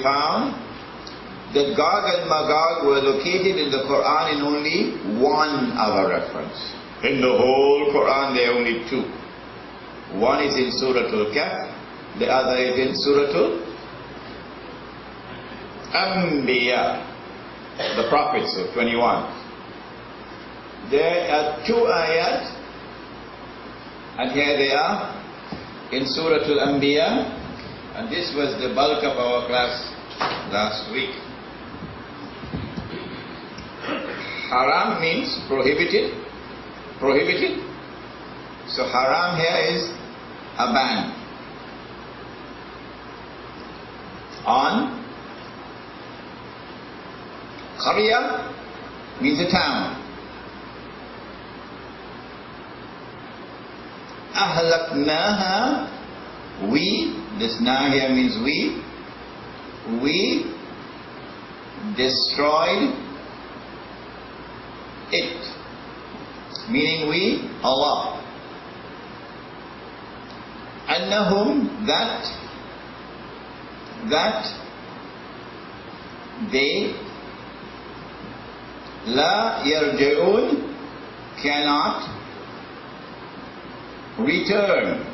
found that Gog and Magog were located in the Quran in only one other reference. In the whole Quran there are only two. One is in Surah Al-Kahf, the other is in Surah Al-Anbiya, the prophets of 21. There are two ayat, and here they are in Surah Al-Anbiya, and this was the bulk of our class last week. Haram means prohibited. Prohibited. So haram here is a ban on. Qarya means a town. Ahlaknaha, we, this na here means we destroyed it, meaning we, Allah. Annahum, that they, la yarji'un, cannot return,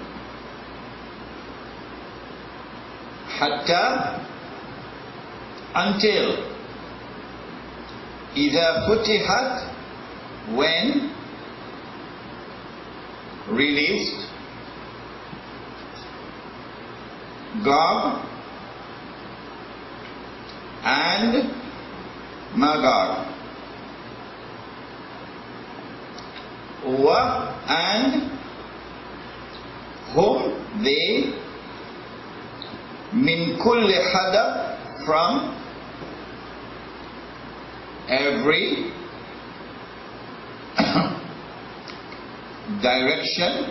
hatta, until, idha futihat, when released, Gog and Magog, wa, and whom, they, min kulli hadab, from every direction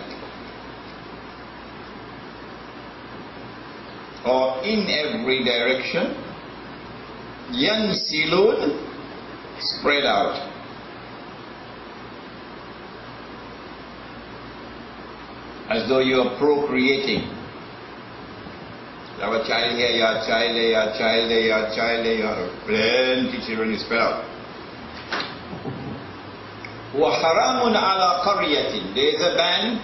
or in every direction, yansilun, spread out. As though you are procreating. You have a child here, you have a child there, you have a child there, you have a child there, you have plenty of children, you spread out. وَحَرَامٌ عَلَى قَرْيَةٍ, there is a ban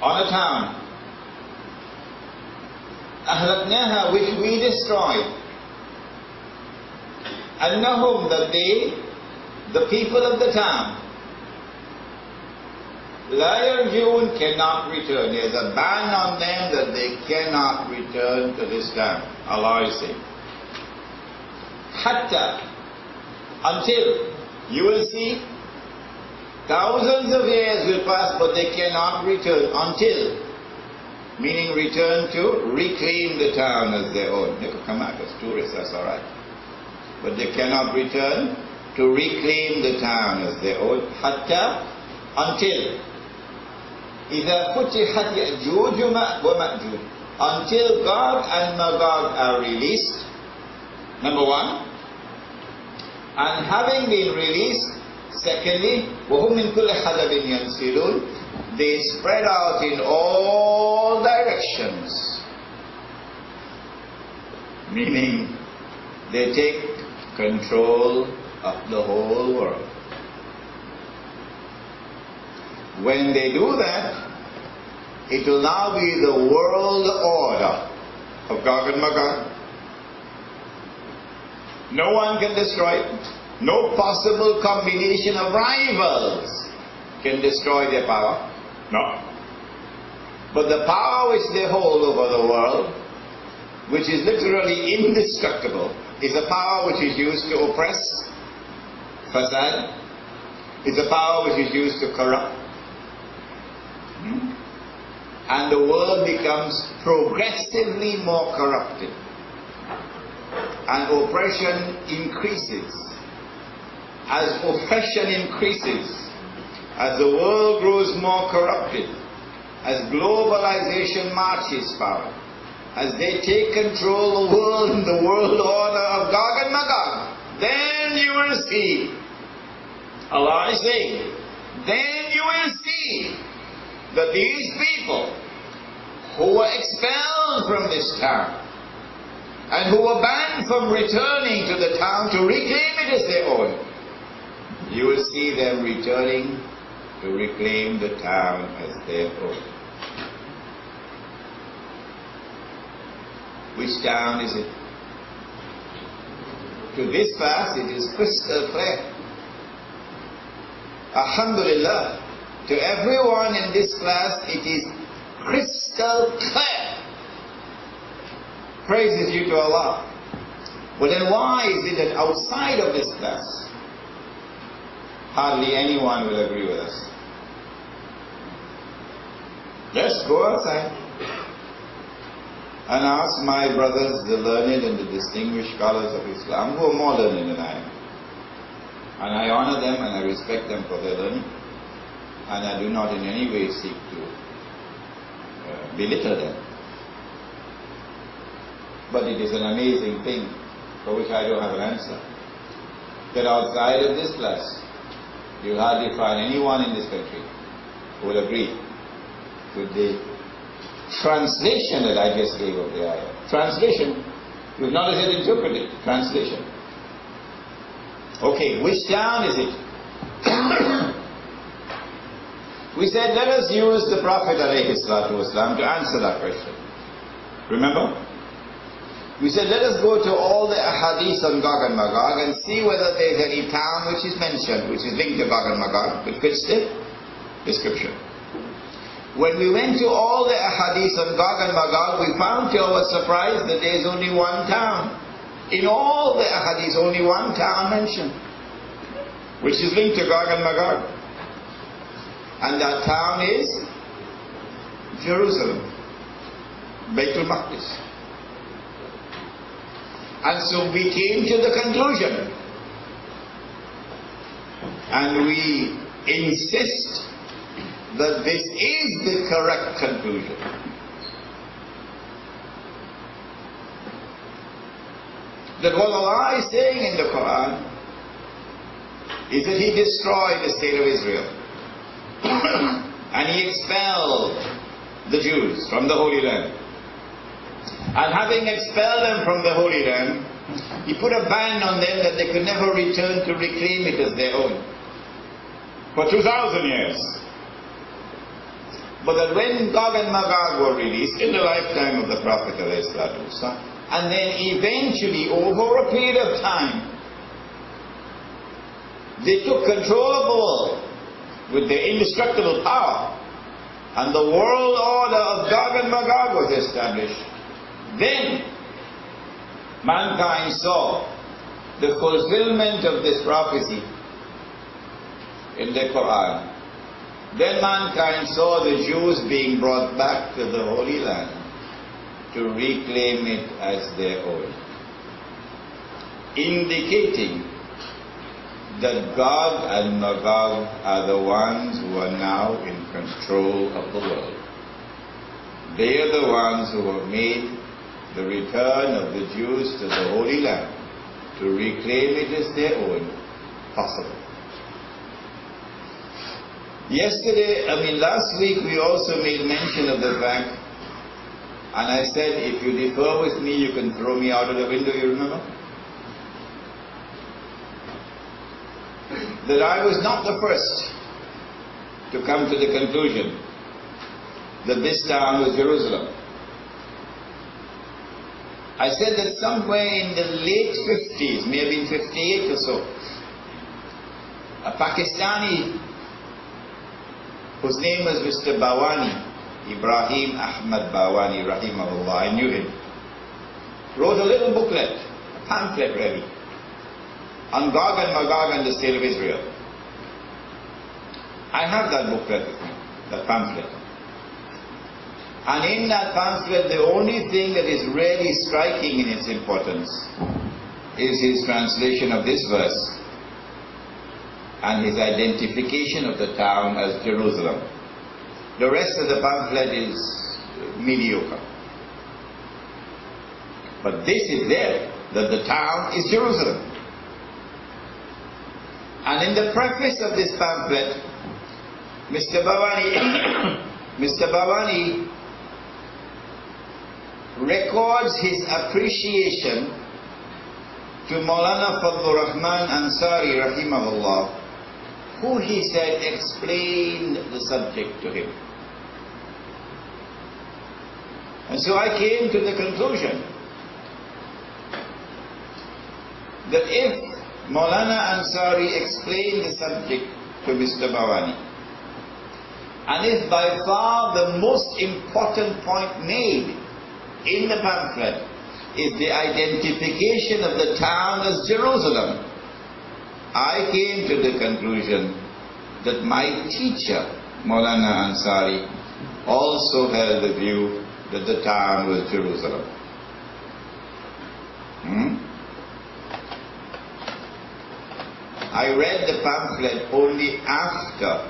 on a town. أَهْلَكْنَاهَا, which we destroyed. أَنَّهُمْ, that they, the people of the town, لَا يَرْجِعُونَ, cannot return. There is a ban on them that they cannot return to this town. Allah is saying. Hatta, until, you will see, thousands of years will pass, but they cannot return until, meaning return to reclaim the town as their own. They could come out as tourists, that's alright. But they cannot return to reclaim the town as their own. Hatta, until, إِذَا فُتِحَتْ يَأْجُوجُ وَمَأْجُوجُ, until Gog and Magog are released, number one. And having been released, secondly, وَهُمْ مِنْ كُلِّ حَدَبٍ يَنْسِلُونَ, they spread out in all directions. Meaning, they take control of the whole world. When they do that, it will now be the world order of Gog and Magog. No one can destroy it. No possible combination of rivals can destroy their power. No. But the power which they hold over the world, which is literally indestructible, is a power which is used to oppress, fasad, is a power which is used to corrupt. And the world becomes progressively more corrupted. And oppression increases. As oppression increases, as the world grows more corrupted, as globalization marches forward, as they take control of the world and the world order of Gog and Magog, then you will see, Allah is saying, then you will see that these people who were expelled from this town, and who were banned from returning to the town to reclaim it as their own, you will see them returning to reclaim the town as their own. Which town is it? To this class it is crystal clear. Alhamdulillah, to everyone in this class it is crystal clear. Praises you to Allah. But then why is it that outside of this class hardly anyone will agree with us? Let's go outside and ask my brothers, the learned and the distinguished scholars of Islam, who are more learned than I am. And I honor them and I respect them for their learning. And I do not in any way seek to belittle them. But it is an amazing thing for which I don't have an answer, that outside of this class, you'll hardly find anyone in this country who will agree with the translation that I just gave of the ayah. Translation, you've not yet interpreted. Translation. Okay, which town is it? We said, let us use the Prophet ﷺ to answer that question. Remember? We said, let us go to all the ahadith on Gog and Magog and see whether there is any town which is mentioned, which is linked to Gog and Magog, which fits the description. When we went to all the ahadith on Gog and Magog, we found to our surprise that there is only one town. In all the ahadith, only one town mentioned, which is linked to Gog and Magog. And that town is Jerusalem, Baitul Maqdis. And so we came to the conclusion, and we insist that this is the correct conclusion. That what Allah is saying in the Quran is that He destroyed the state of Israel and He expelled the Jews from the Holy Land. And having expelled them from the Holy Land, He put a ban on them that they could never return to reclaim it as their own for 2,000 years. But that when Gog and Magog were released in the lifetime of the Prophet ﷺ, and then eventually over a period of time, they took control of the world with their indestructible power, and the world order of Gog and Magog was established. Then mankind saw the fulfillment of this prophecy in the Quran. Then mankind saw the Jews being brought back to the Holy Land to reclaim it as their own, indicating that Gog and Magog are the ones who are now in control of the world. They are the ones who have made the return of the Jews to the Holy Land to reclaim it as their own possible. Last week we also made mention of the fact, and I said, if you differ with me, you can throw me out of the window, you remember? That I was not the first to come to the conclusion that this town was Jerusalem. I said that somewhere in the late 50s, maybe in 58 or so, a Pakistani whose name was Mr. Bawani, Ibrahim Ahmad Bawani, rahimahullah, I knew him, wrote a little booklet, a pamphlet really, on Gog and Magog and the state of Israel. I have that booklet with me, that pamphlet. And in that pamphlet, the only thing that is really striking in its importance is his translation of this verse and his identification of the town as Jerusalem. The rest of the pamphlet is mediocre. But this is there, that the town is Jerusalem. And in the preface of this pamphlet, Mr. Bawani records his appreciation to Maulana Fadlur Rahman Ansari rahimahullah, who he said explained the subject to him. And so I came to the conclusion that if Maulana Ansari explained the subject to Mr. Bawani, and if by far the most important point made in the pamphlet is the identification of the town as Jerusalem, I came to the conclusion that my teacher, Maulana Ansari, also held the view that the town was Jerusalem. I read the pamphlet only after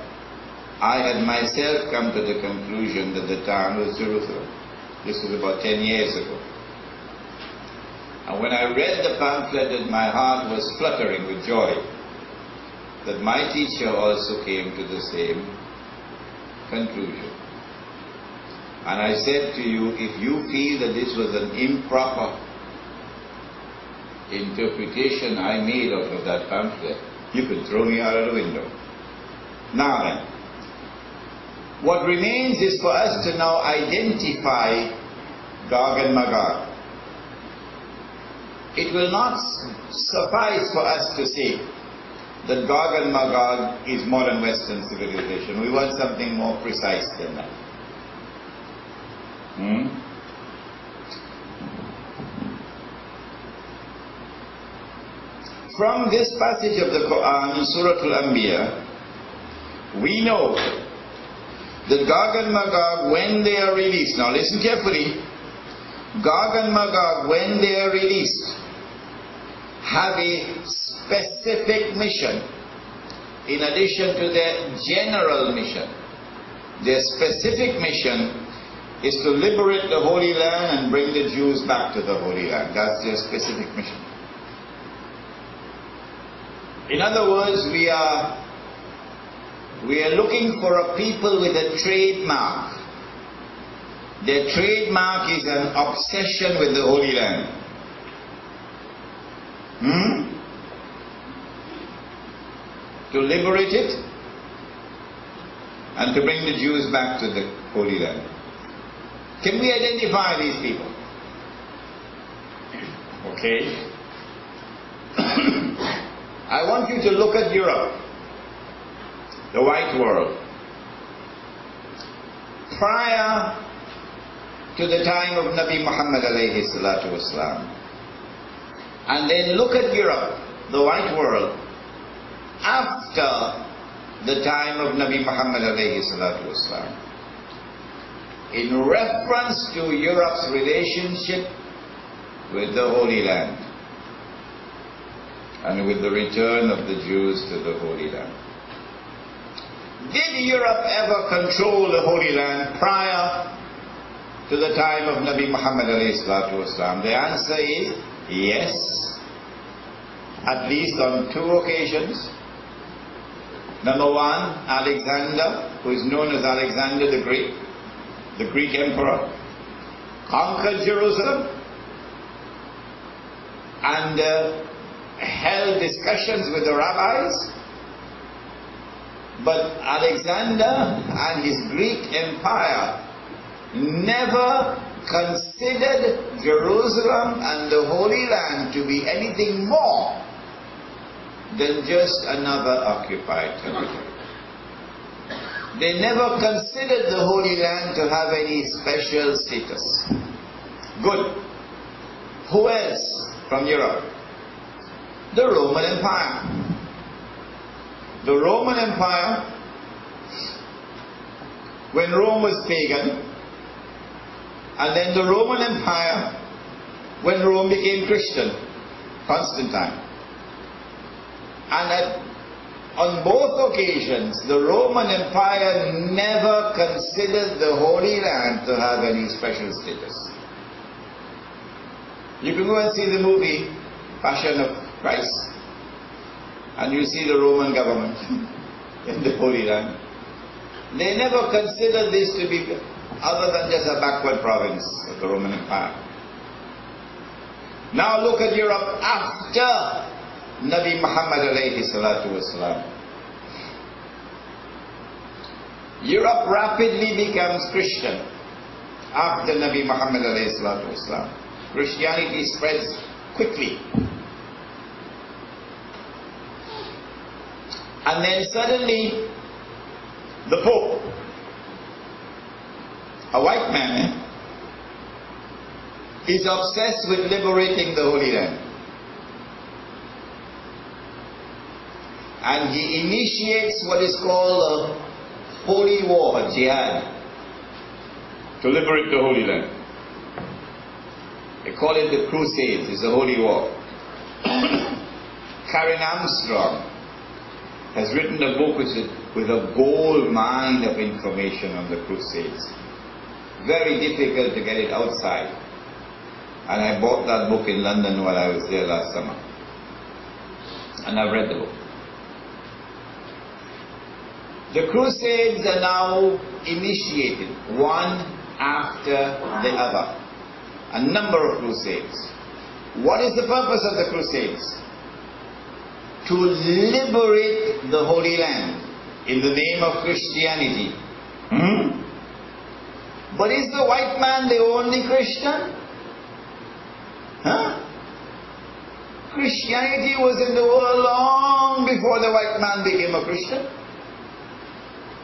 I had myself come to the conclusion that the town was Jerusalem. This was about 10 years ago. And when I read the pamphlet, my heart was fluttering with joy that my teacher also came to the same conclusion. And I said to you, if you feel that this was an improper interpretation I made out of that pamphlet, you could throw me out of the window. Now then, what remains is for us to now identify Gog and Magog. It will not suffice for us to say that Gog and Magog is modern Western civilization. We want something more precise than that. From this passage of the Quran in Surah Al-Anbiya, we know that Gog and Magog, when they are released, now listen carefully, Gog and Magog, when they are released, have a specific mission in addition to their general mission. Their specific mission is to liberate the Holy Land and bring the Jews back to the Holy Land. That's their specific mission. In other words, we are looking for a people with a trademark. Their trademark is an obsession with the Holy Land. To liberate it and to bring the Jews back to the Holy Land. Can we identify these people? Okay. I want you to look at Europe, the white world. Prior to the time of Nabi Muhammad alayhi salatu wasalam, and then look at Europe, the white world, after the time of Nabi Muhammad alayhi salatu wasalam, in reference to Europe's relationship with the Holy Land and with the return of the Jews to the Holy Land. Did Europe ever control the Holy Land prior to the time of Nabi Muhammad alayhi salatu wasalam? The answer is yes, at least on 2 occasions. Number one, Alexander, who is known as Alexander the Great emperor, conquered Jerusalem and held discussions with the rabbis. But Alexander and his Greek empire never considered Jerusalem and the Holy Land to be anything more than just another occupied territory. They never considered the Holy Land to have any special status. Good. Who else from Europe? The Roman Empire. The Roman Empire, when Rome was pagan, and then the Roman Empire, when Rome became Christian, Constantine. And on both occasions, the Roman Empire never considered the Holy Land to have any special status. You can go and see the movie Passion of Christ, and you see the Roman government in the Holy Land. They never considered this to be other than just a backward province of the Roman Empire. Now look at Europe after Nabi Muhammad alayhi salatu wasalam. Europe rapidly becomes Christian after Nabi Muhammad alayhi salatu wasalam. Christianity spreads quickly. And then suddenly the Pope, a white man, is obsessed with liberating the Holy Land. And he initiates what is called a holy war, a jihad, to liberate the Holy Land. They call it the Crusades. It's a holy war. Karen Armstrong has written a book with a gold mine of information on the Crusades. Very difficult to get it outside. And I bought that book in London while I was there last summer. And I've read the book. The Crusades are now initiated, one after the other. A number of Crusades. What is the purpose of the Crusades? To liberate the Holy Land in the name of Christianity. But is the white man the only Christian? Christianity was in the world long before the white man became a Christian.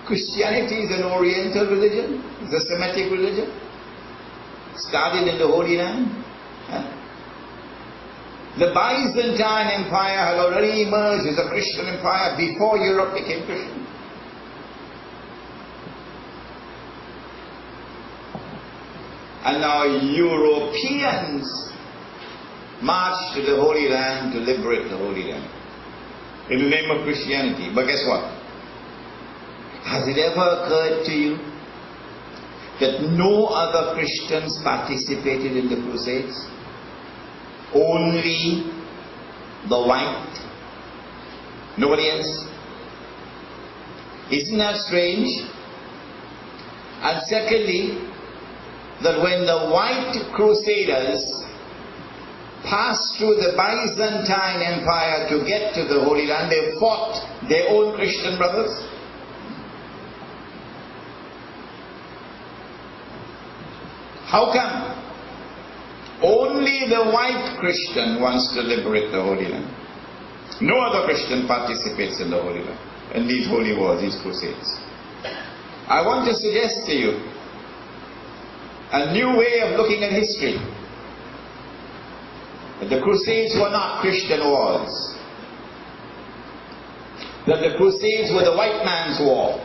Christianity is an Oriental religion. It's a Semitic religion. Started in the Holy Land. The Byzantine Empire had already emerged as a Christian empire before Europe became Christian. And now Europeans march to the Holy Land to liberate the Holy Land in the name of Christianity. But guess what? Has it ever occurred to you that no other Christians participated in the Crusades? Only the white? Nobody else? Isn't that strange? And secondly, that when the white crusaders passed through the Byzantine Empire to get to the Holy Land, they fought their own Christian brothers. How come? Only the white Christian wants to liberate the Holy Land. No other Christian participates in the Holy Land, in these holy wars, these crusades. I want to suggest to you a new way of looking at history. That the crusades were not Christian wars. That the crusades were the white man's war.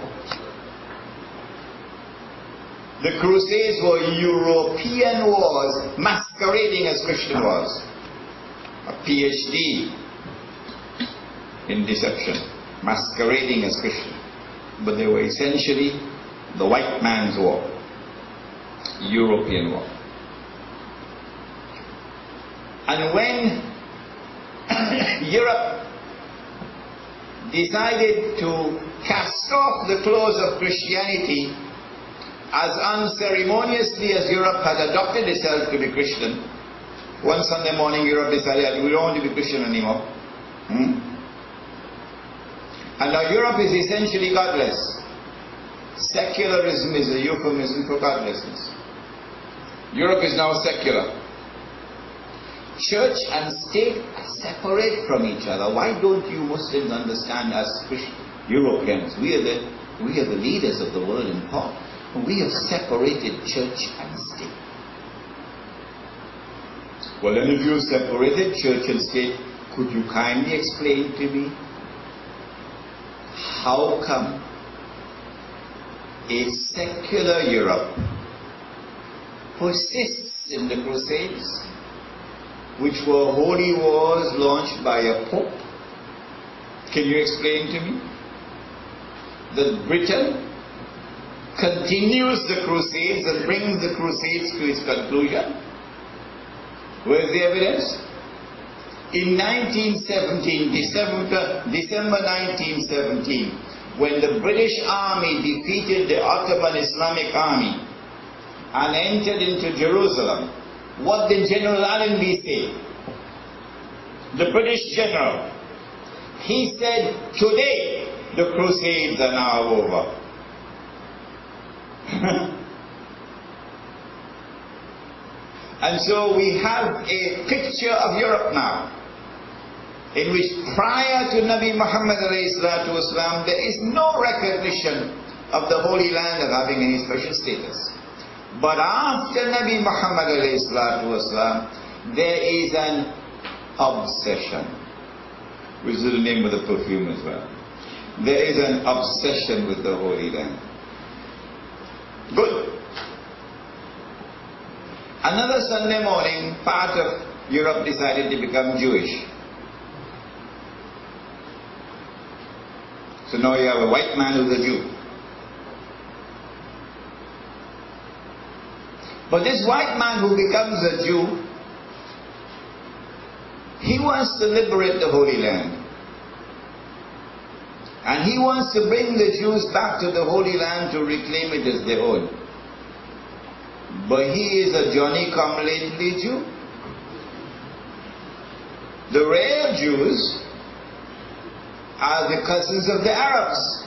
The crusades were European wars masquerading as Christian wars. A PhD in deception, masquerading as Christian. But they were essentially the white man's war, European war. And when Europe decided to cast off the clothes of Christianity, as unceremoniously as Europe had adopted itself to be Christian, one Sunday morning Europe decided we don't want to be Christian anymore. And now Europe is essentially godless. Secularism is a euphemism for godlessness. Europe is now secular. Church and state are separate from each other. Why don't you Muslims understand as Europeans? We are the leaders of the world in thought. We have separated church and state. Well, then if you separated church and state, could you kindly explain to me how come a secular Europe persists in the Crusades, which were holy wars launched by a pope? Can you explain to me that Britain continues the Crusades and brings the Crusades to its conclusion? Where's the evidence? In 1917, December 1917, when the British army defeated the Ottoman Islamic army and entered into Jerusalem, what did General Allenby say? The British general. He said, today the Crusades are now over. And so we have a picture of Europe now, in which prior to Nabi Muhammad ﷺ, there is no recognition of the Holy Land as having any special status. But after Nabi Muhammad ﷺ, there is an obsession, which is the name of the perfume as well. There is an obsession with the Holy Land. Good. Another Sunday morning, part of Europe decided to become Jewish. So now you have a white man who's a Jew. But this white man who becomes a Jew, he wants to liberate the Holy Land. And he wants to bring the Jews back to the Holy Land to reclaim it as their own. But he is a Johnny-come-lately Jew. The real Jews are the cousins of the Arabs.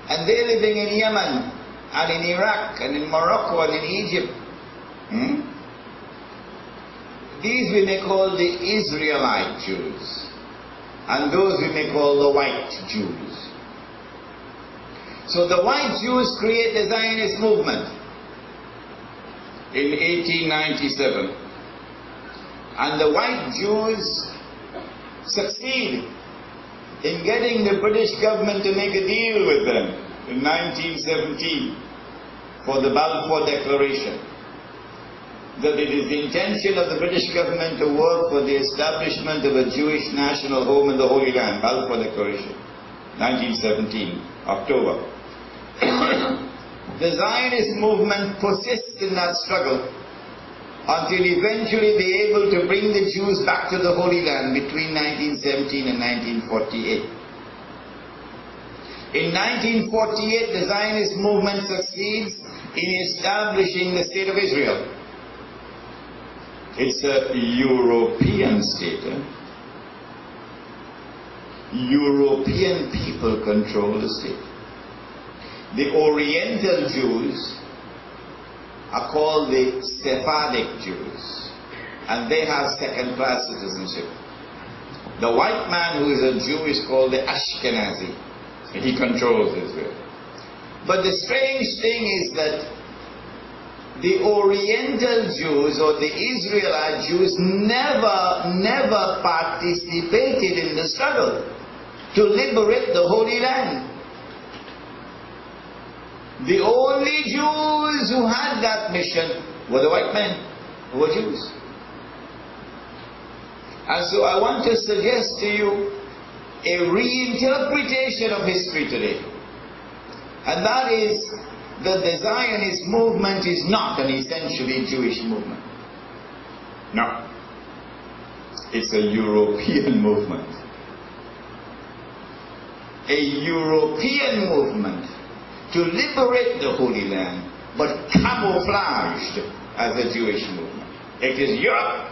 And they're living in Yemen, and in Iraq, and in Morocco, and in Egypt. These we may call the Israelite Jews. And those we may call the white Jews. So the white Jews create the Zionist movement in 1897. And the white Jews succeed in getting the British government to make a deal with them in 1917 for the Balfour Declaration, that it is the intention of the British government to work for the establishment of a Jewish national home in the Holy Land. Balfour Declaration, 1917, October. The Zionist movement persists in that struggle until eventually they're able to bring the Jews back to the Holy Land between 1917 and 1948. In 1948, the Zionist movement succeeds in establishing the State of Israel. It's a European state. European people control the state. The Oriental Jews are called the Sephardic Jews, and they have second-class citizenship. The white man who is a Jew is called the Ashkenazi, and he controls Israel. But the strange thing is that the Oriental Jews or the Israelite Jews never participated in the struggle to liberate the Holy Land. The only Jews who had that mission were the white men who were Jews. And so I want to suggest to you a reinterpretation of history today. And that is that the Zionist movement is not an essentially Jewish movement. No. It's a European movement. A European movement to liberate the Holy Land, but camouflaged as a Jewish movement. It is Europe,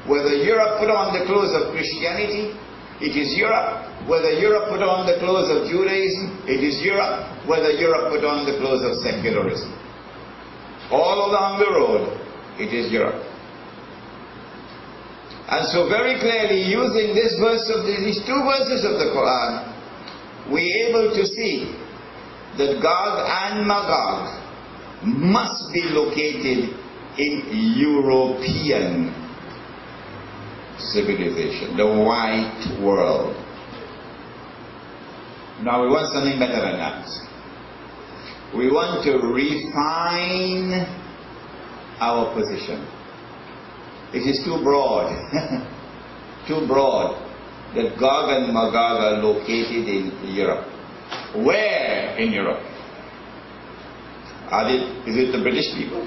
whether Europe put on the clothes of Christianity. It is Europe, whether Europe put on the clothes of Judaism. It is Europe, whether Europe put on the clothes of secularism. All along the road, it is Europe. And so very clearly, using this verse of these two verses of the Quran, we're able to see that Gog and Magog must be located in European civilization, the white world. Now we want something better than that. We want to refine our position. It is too broad, too broad, that Gog and Magog are located in Europe. Where in Europe? Is it the British people?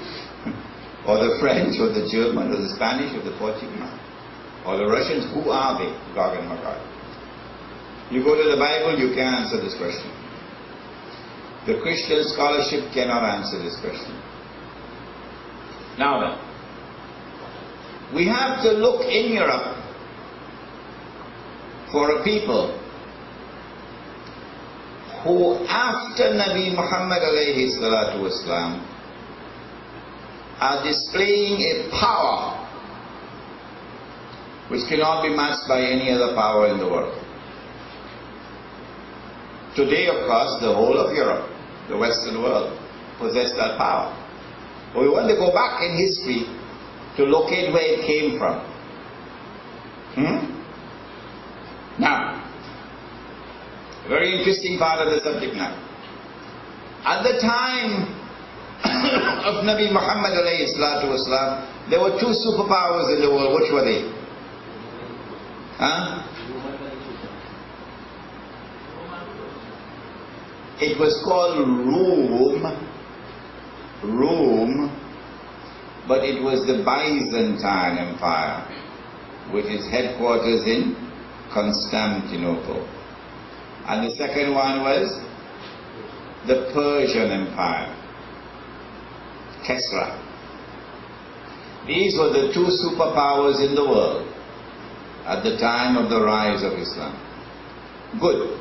Or the French, or the German, or the Spanish, or the Portuguese? Or the Russians? Who are they, Gog and Magog? You go to the Bible, you can't answer this question. The Christian scholarship cannot answer this question. Now then, we have to look in Europe for a people who, after Nabi Muhammad alayhi salatu wasalam, are displaying a power which cannot be matched by any other power in the world. Today, of course, the whole of Europe, the Western world, possess that power. But we want to go back in history to locate where it came from. Now, a very interesting part of the subject now. At the time of Nabi Muhammad alayhi salatu wasalam, there were two superpowers in the world. Which were they? It was called Rome, but it was the Byzantine Empire, which is headquarters in Constantinople. And the second one was the Persian Empire, Kesra. These were the two superpowers in the world at the time of the rise of Islam. Good.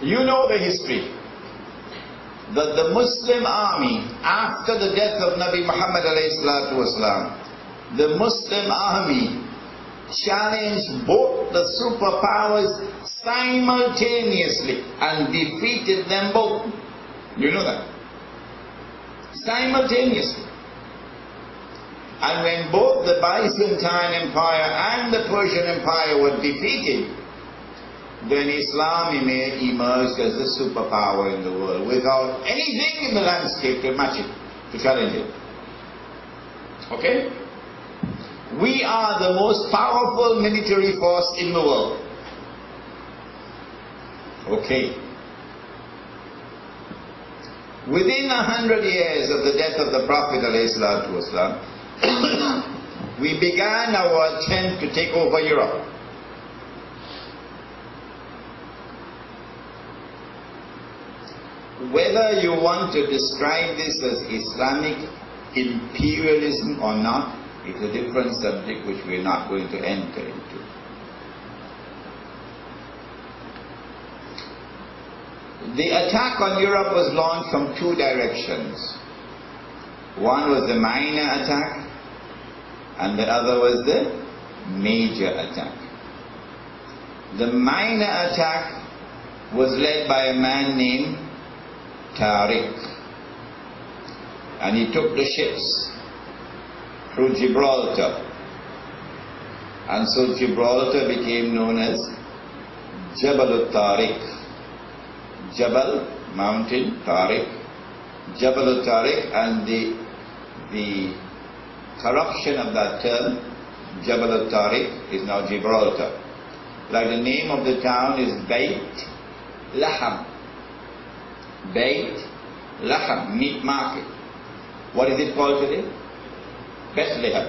You know the history that the Muslim army, after the death of Nabi Muhammad alayhi salatu wasalam, the Muslim army challenged both the superpowers simultaneously and defeated them both. You know that? Simultaneously. And when both the Byzantine Empire and the Persian Empire were defeated, then Islam emerged as the superpower in the world without anything in the landscape to match it, to challenge it. Okay? We are the most powerful military force in the world. Okay. Within 100 years of the death of the Prophet ﷺ, we began our attempt to take over Europe. Whether you want to describe this as Islamic imperialism or not, it's a different subject which we're not going to enter into. The attack on Europe was launched from two directions. One was the minor attack, and the other was the major attack. The minor attack was led by a man named Tariq, and he took the ships through Gibraltar, and so Gibraltar became known as Jabal al-Tariq. Jabal, mountain, Tariq, Jabal al-Tariq, and the corruption of that term, Jabal al-Tariq, is now Gibraltar. Like the name of the town is Beit Laham. Beit Laham, meat market. What is it called today? Bethlehem.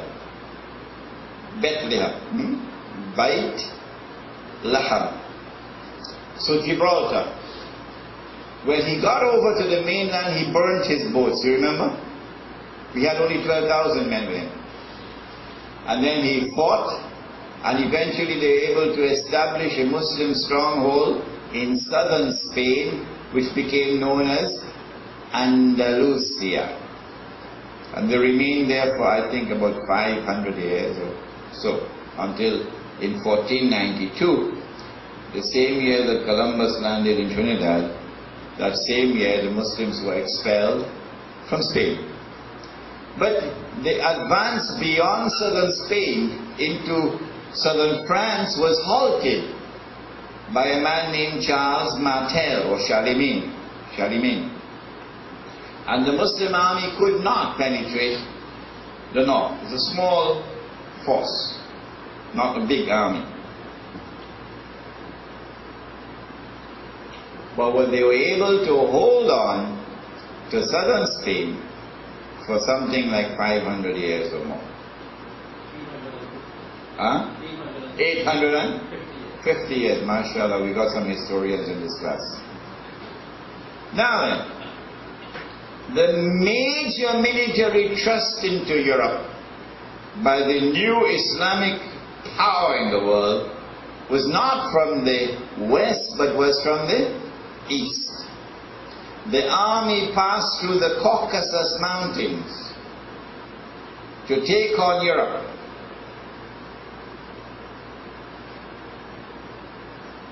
Bethlehem. Beit Laham. So Gibraltar. When he got over to the mainland, he burnt his boats. You remember? He had only 12,000 men with him. And then he fought, and eventually they were able to establish a Muslim stronghold in southern Spain, which became known as Andalusia. And they remained there for, I think, about 500 years or so, until in 1492, the same year that Columbus landed in Trinidad, that same year the Muslims were expelled from Spain. But the advance beyond southern Spain into southern France was halted by a man named Charles Martel or Charlemagne. And the Muslim army could not penetrate the north. It's a small force, not a big army. But when they were able to hold on to southern Spain for something like 500 years or more. 850 years, mashallah, we got some historians in this class. Now then, the major military thrust into Europe by the new Islamic power in the world was not from the west but was from the east. The army passed through the Caucasus Mountains to take on Europe.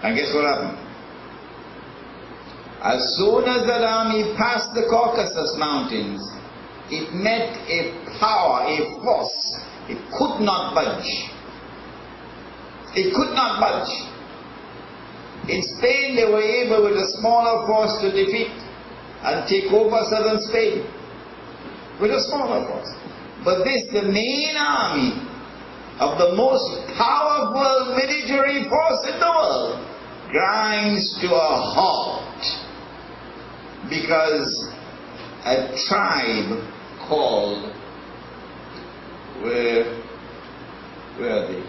And guess what happened? As soon as that army passed the Caucasus Mountains, it met a power, a force. It could not budge. It could not budge. In Spain, they were able with a smaller force to defeat and take over southern Spain with a smaller force. But this, the main army of the most powerful military force in the world, grinds to a halt because a tribe called, where are they?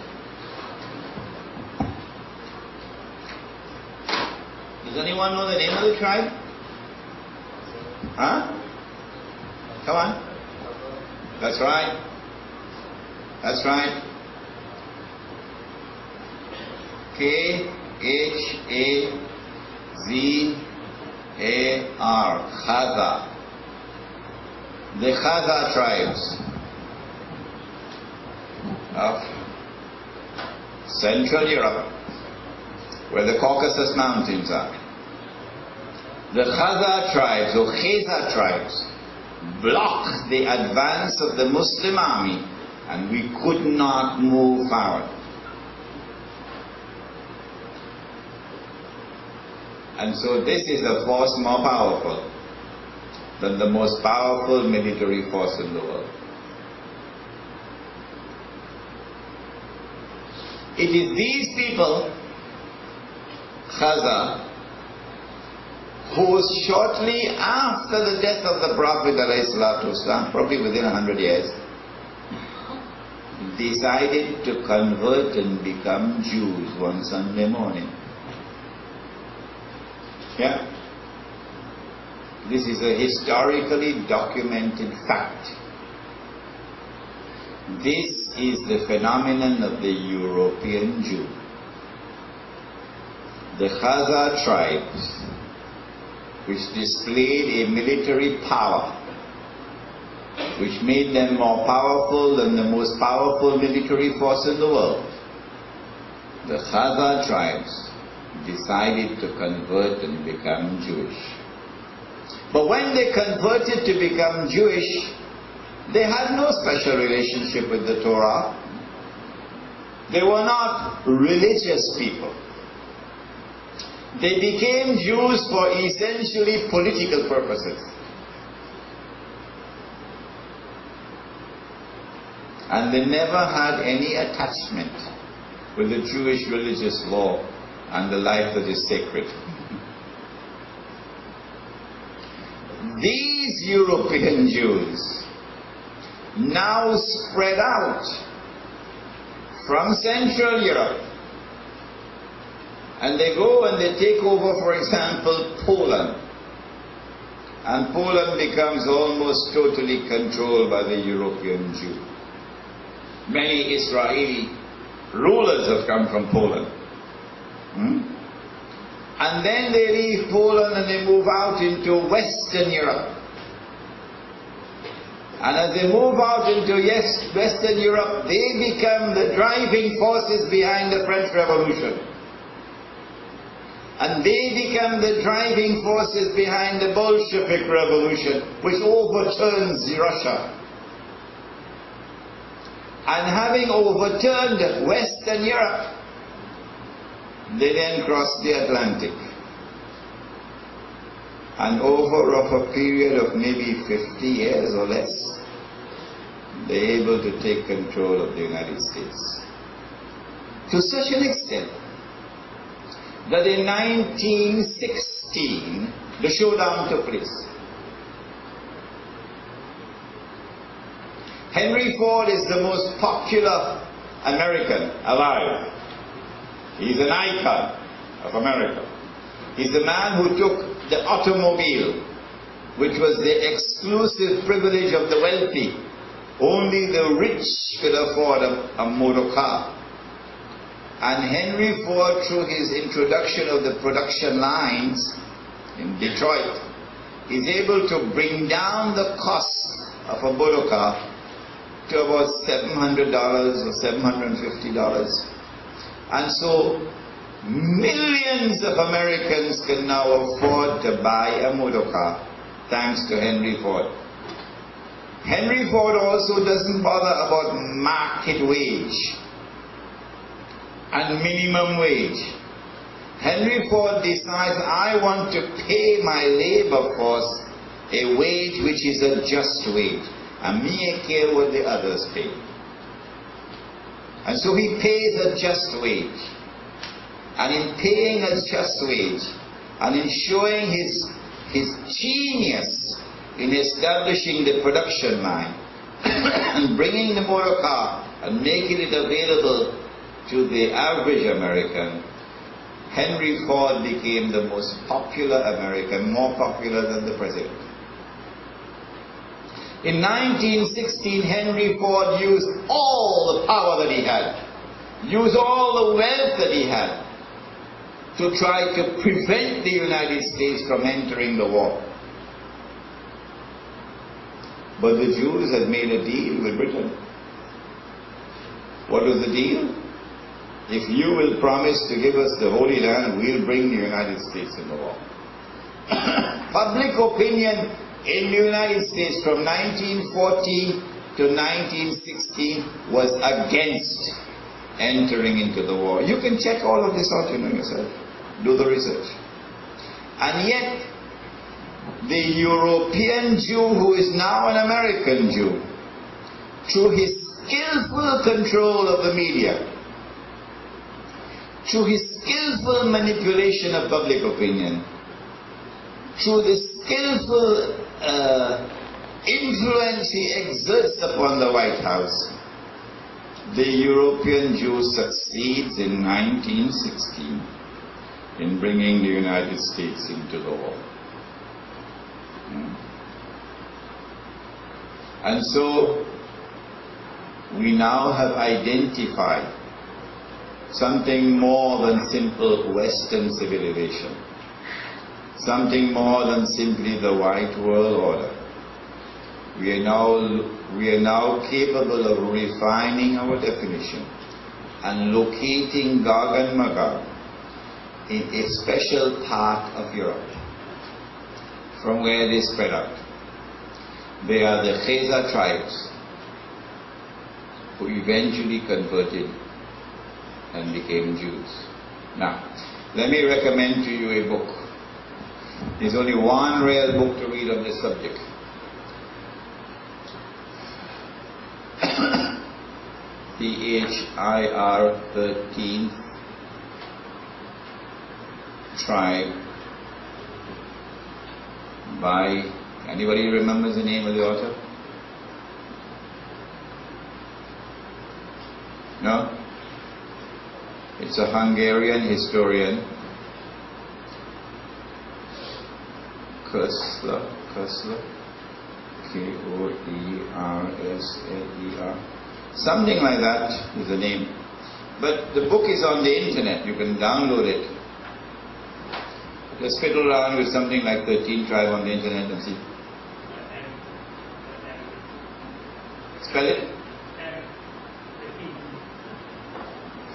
Does anyone know the name of the tribe? Huh? Come on. That's right. That's right. Khazar. Khazar. The Khazar Tribes of Central Europe, where the Caucasus Mountains are. The Khazar Tribes, or Khazar Tribes, blocked the advance of the Muslim army, and we could not move forward. And so this is a force more powerful than the most powerful military force in the world. It is these people, Khazar, who shortly after the death of the Prophet ﷺ, probably within 100 years, decided to convert and become Jews one Sunday morning. Yeah? This is a historically documented fact. This is the phenomenon of the European Jew. The Khazar tribes, which displayed a military power, which made them more powerful than the most powerful military force in the world. The Khazar tribes decided to convert and become Jewish. But when they converted to become Jewish, they had no special relationship with the Torah. They were not religious people. They became Jews for essentially political purposes. And they never had any attachment with the Jewish religious law and the life that is sacred. These European Jews now spread out from Central Europe, and they go and they take over, for example, Poland. And Poland becomes almost totally controlled by the European Jew. Many Israeli rulers have come from Poland. And then they leave Poland and they move out into Western Europe. And as they move out into Western Europe, they become the driving forces behind the French Revolution. And they become the driving forces behind the Bolshevik Revolution, which overturns Russia. And having overturned Western Europe, they then cross the Atlantic. And over a period of maybe 50 years or less, they're able to take control of the United States. To such an extent that in 1916, the showdown took place. Henry Ford is the most popular American alive. He's an icon of America. He's the man who took the automobile which was the exclusive privilege of the wealthy. Only the rich could afford a motor car. And Henry Ford, through his introduction of the production lines in Detroit, is able to bring down the cost of a motor car to about $700 or $750. And so millions of Americans can now afford to buy a motor car thanks to Henry Ford. Henry Ford also doesn't bother about market wage and minimum wage. Henry Ford decides, I want to pay my labor force a wage which is a just wage. And me care what the others pay. And so he pays a just wage. And in paying a just wage, and in showing his genius in establishing the production line, and bringing the motor car and making it available to the average American, Henry Ford became the most popular American, more popular than the president. In 1916, Henry Ford used all the power that he had, used all the wealth that he had, to try to prevent the United States from entering the war. But the Jews had made a deal with Britain. What was the deal? If you will promise to give us the Holy Land, we'll bring the United States in the war. Public opinion in the United States from 1914 to 1916 was against entering into the war. You can check all of this out, yourself. Do the research. And yet, the European Jew, who is now an American Jew, through his skillful control of the media, through his skillful manipulation of public opinion, through the skillful influence he exerts upon the White House, the European Jew succeeds in 1916 in bringing the United States into the war. And so we now have identified something more than simple Western civilization, something more than simply the white world order. We are now capable of refining our definition and locating Gog and Magog in a special part of Europe from where they spread out. They are the Khazars Tribes, who eventually converted and became Jews. Now, let me recommend to you a book. There's only one real book to read on this subject. PHIR 13th Tribe by, anybody remembers the name of the author? No? It's a Hungarian historian, Koestler, K-O-E-R-S-L-E-R, something like that is the name. But the book is on the internet, you can download it. Just fiddle around with something like 13 Tribe on the internet and see. Spell it?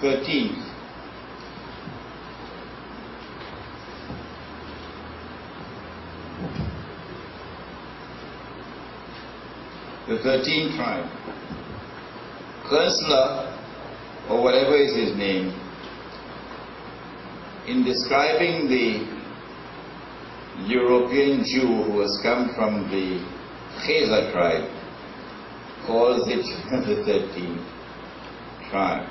13th. The 13th tribe. Koestler, or whatever is his name, in describing the European Jew who has come from the Khazars tribe, calls it the 13th tribe.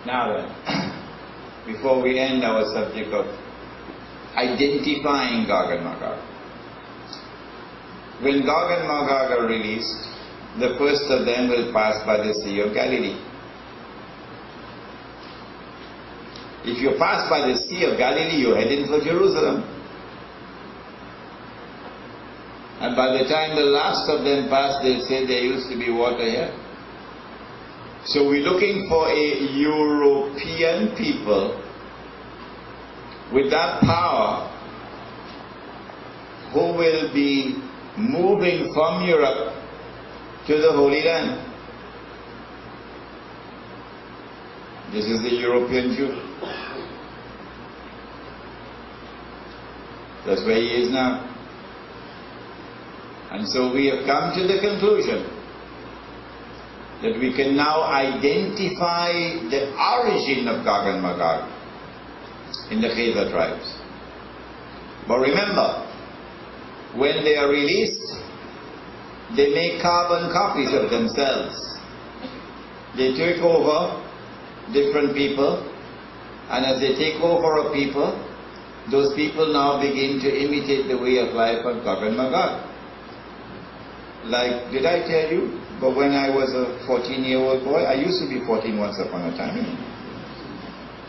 Now then, before we end our subject of identifying Gog and Magog, when Gog and Magog are released, the first of them will pass by the Sea of Galilee. If you pass by the Sea of Galilee, you're heading for Jerusalem. And by the time the last of them passed, they said there used to be water here. So we're looking for a European people with that power who will be moving from Europe to the Holy Land. This is the European Jew. That's where he is now. And so we have come to the conclusion that we can now identify the origin of Gog and Magog in the Khazars tribes. But remember, when they are released, they make carbon copies of themselves. They take over different people, and as they take over a people, those people now begin to imitate the way of life of Gog and Magog. Like, did I tell you? But when I was a 14-year-old boy, I used to be 14 once upon a time.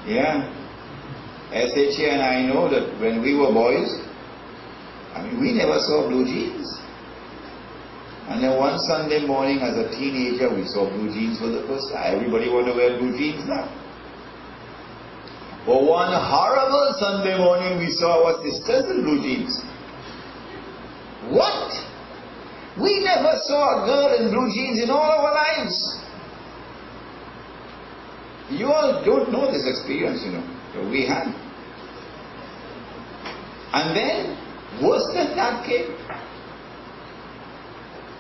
Yeah. SHA and I know that when we were boys, I mean, we never saw blue jeans. And then one Sunday morning as a teenager, we saw blue jeans for the first time. Everybody want to wear blue jeans now. But one horrible Sunday morning, we saw our sisters in blue jeans. What? We never saw a girl in blue jeans in all our lives. You all don't know this experience, you know. But we had. And then, worse than that came.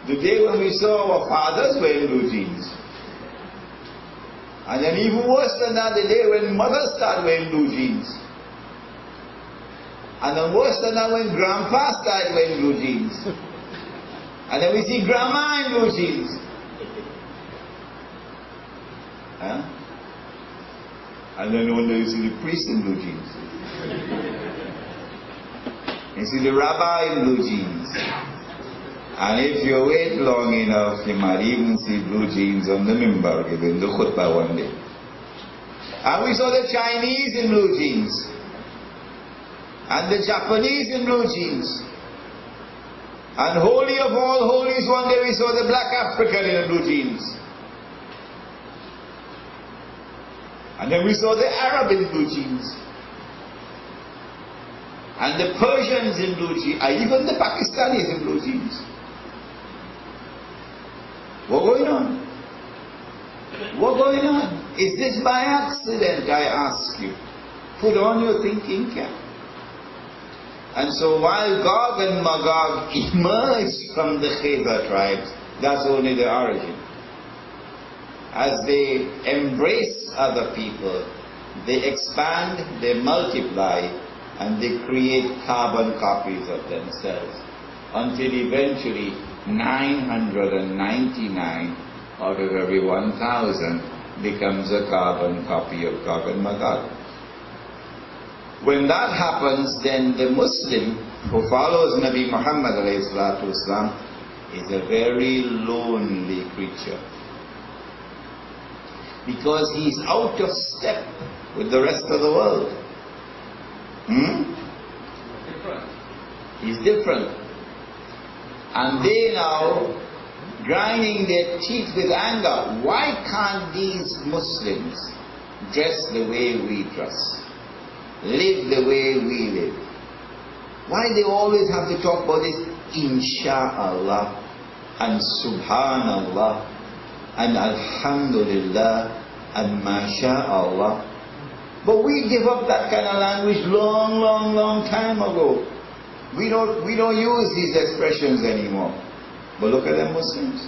The day when we saw our fathers wearing blue jeans. And then even worse than that, the day when mothers started wearing blue jeans. And then worse than that, when grandpa started wearing blue jeans. And then we see grandma in blue jeans. Huh? And then one day you see the priest in blue jeans. You see the rabbi in blue jeans. And if you wait long enough, you might even see blue jeans on the mimbar giving the khutbah one day. And we saw the Chinese in blue jeans. And the Japanese in blue jeans. And holy of all holies, one day we saw the black African in blue jeans. And then we saw the Arab in blue jeans. And the Persians in blue jeans. And even the Pakistanis in blue jeans. What's going on? What's going on? Is this by accident, I ask you? Put on your thinking cap. And so while Gog and Magog emerged from the Khazars tribes, that's only the origin. As they embrace other people, they expand, they multiply, and they create carbon copies of themselves. Until eventually 999 out of every 1,000 becomes a carbon copy of Gog and Magog. When that happens, then the Muslim who follows Nabi Muhammad ﷺ is a very lonely creature. Because he's out of step with the rest of the world. He's different. And they now grinding their teeth with anger. Why can't these Muslims dress the way we dress? Live the way we live? Why they always have to talk about this Insha'Allah and Subhanallah and Alhamdulillah and MashaAllah? But we give up that kind of language long time ago. We don't use these expressions anymore. But look at them Muslims.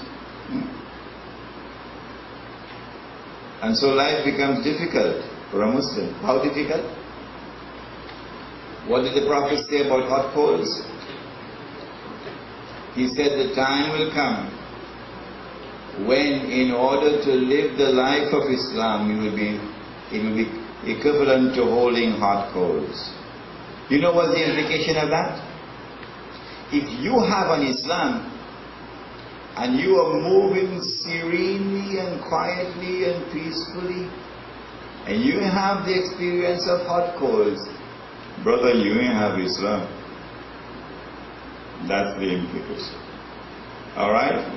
And so life becomes difficult for a Muslim. How difficult? What did the Prophet say about hot coals? He said the time will come when in order to live the life of Islam, it will be equivalent to holding hot coals. You know what's the implication of that? If you have an Islam and you are moving serenely and quietly and peacefully, and you have the experience of hot coals, brother, you ain't have Islam. That's the implication. Alright?